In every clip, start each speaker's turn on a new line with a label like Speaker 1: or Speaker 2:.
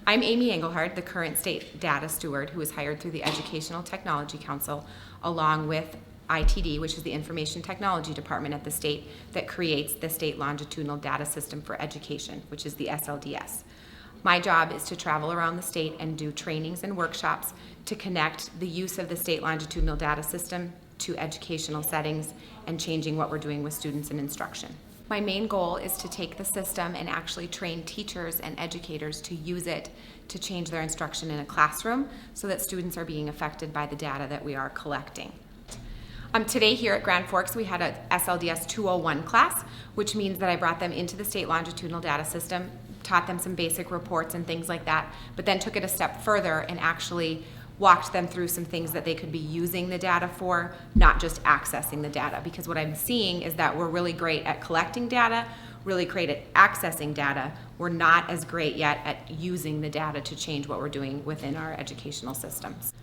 Speaker 1: I'm Amy Engelhard, the current state data steward who is hired through the Educational Technology Council, along with ITD, which is the Information Technology Department at the state that creates the State Longitudinal Data System for Education, which is the SLDS. My job is to travel around the state and do trainings and workshops to connect the use of the State Longitudinal Data System to educational settings and changing what we're doing with students and instruction. My main goal is to take the system and actually train teachers and educators to use it to change their instruction in a classroom so that students are being affected by the data that we are collecting. Today here at Grand Forks we had a SLDS 201 class, which means that I brought them into the State Longitudinal Data System, taught them some basic reports and things like that, but then took it a step further and actually walked them through some things that they could be using the data for, not just accessing the data. Because what I'm seeing is that we're really great at collecting data, really great at accessing data. We're not as great yet at using the data to change what we're doing within our educational systems.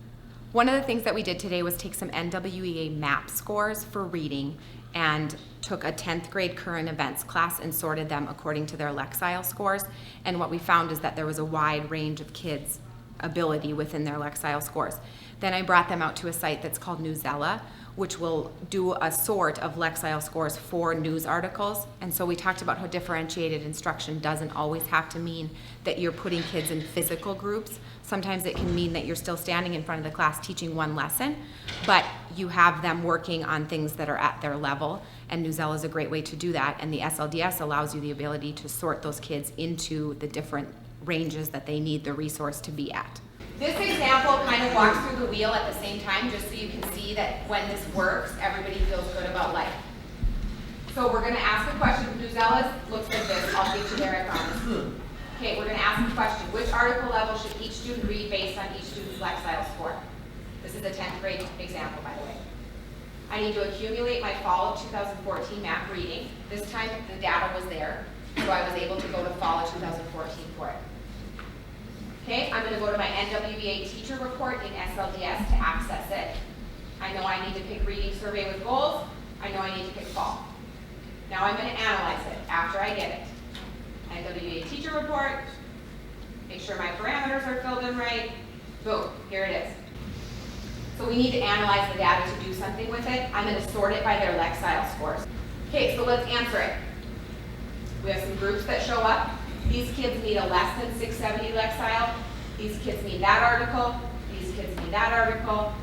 Speaker 1: One of the things that we did today was take some NWEA MAP scores for reading and took a 10th grade current events class and sorted them according to their Lexile scores. And what we found is that there was a wide range of kids' ability within their Lexile scores. Then I brought them out to a site that's called Newsela, which will do a sort of Lexile scores for news articles. And so we talked about how differentiated instruction doesn't always have to mean that you're putting kids in physical groups. Sometimes it can mean that you're still standing in front of the class teaching one lesson, but you have them working on things that are at their level. And Newsela is a great way to do that. And the SLDS allows you the ability to sort those kids into the different ranges that they need the resource to be at. This example kind of walks through the wheel at the same time, just so you can see that when this works, everybody feels good about life. So we're going to ask a question. Newsela looks like this. I'll get you there, I promise. Okay, we're going to ask a question. Which article level should each student read based on each student's Lexile score? This is a 10th grade example, by the way. I need to accumulate my fall of 2014 MAP reading. This time the data was there, so I was able to go to fall of 2014 for it. Okay, I'm going to go to my NWEA teacher report in SLDS to access it. I know I need to pick reading survey with goals. I know I need to pick fall. Now I'm going to analyze it after I get it. NWEA teacher report, make sure my parameters are filled in right. Boom, here it is. So we need to analyze the data to do something with it. I'm going to sort it by their Lexile scores. Okay, so let's answer it. We have some groups that show up. These kids need a less than 670 Lexile. These kids need that article. These kids need that article.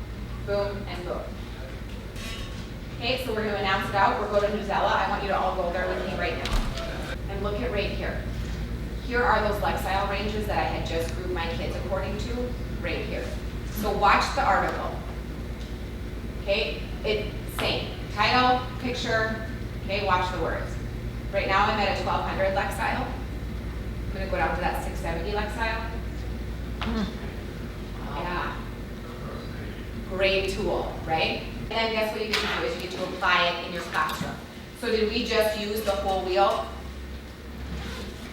Speaker 1: Boom and boom. Okay, so we're going to announce it out. We're going to Newsela. I want you to all go there with me right now. And look at right here. Here are those Lexile ranges that I had just grouped my kids according to, right here. So watch the article. Okay, it's same. Title, picture, okay, watch the words. Right now I'm at a 1200 Lexile. I'm going to go down to that 670 Lexile. Yeah. Great tool, right? And then guess what you get to do is you get to apply it in your classroom. So did we just use the whole wheel?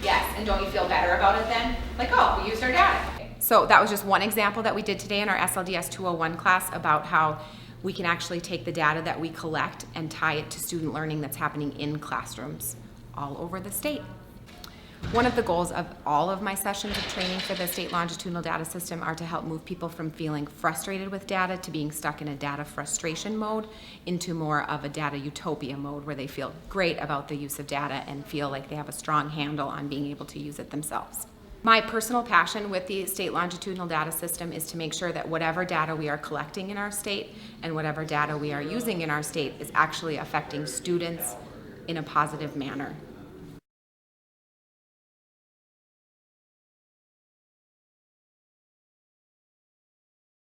Speaker 1: Yes, and don't you feel better about it then? Like, oh, we used our data. Okay. So that was just one example that we did today in our SLDS 201 class about how we can actually take the data that we collect and tie it to student learning that's happening in classrooms all over the state. One of the goals of all of my sessions of training for the State Longitudinal Data System are to help move people from feeling frustrated with data to being stuck in a data frustration mode into more of a data utopia mode where they feel great about the use of data and feel like they have a strong handle on being able to use it themselves. My personal passion with the State Longitudinal Data System is to make sure that whatever data we are collecting in our state and whatever data we are using in our state is actually affecting students in a positive manner.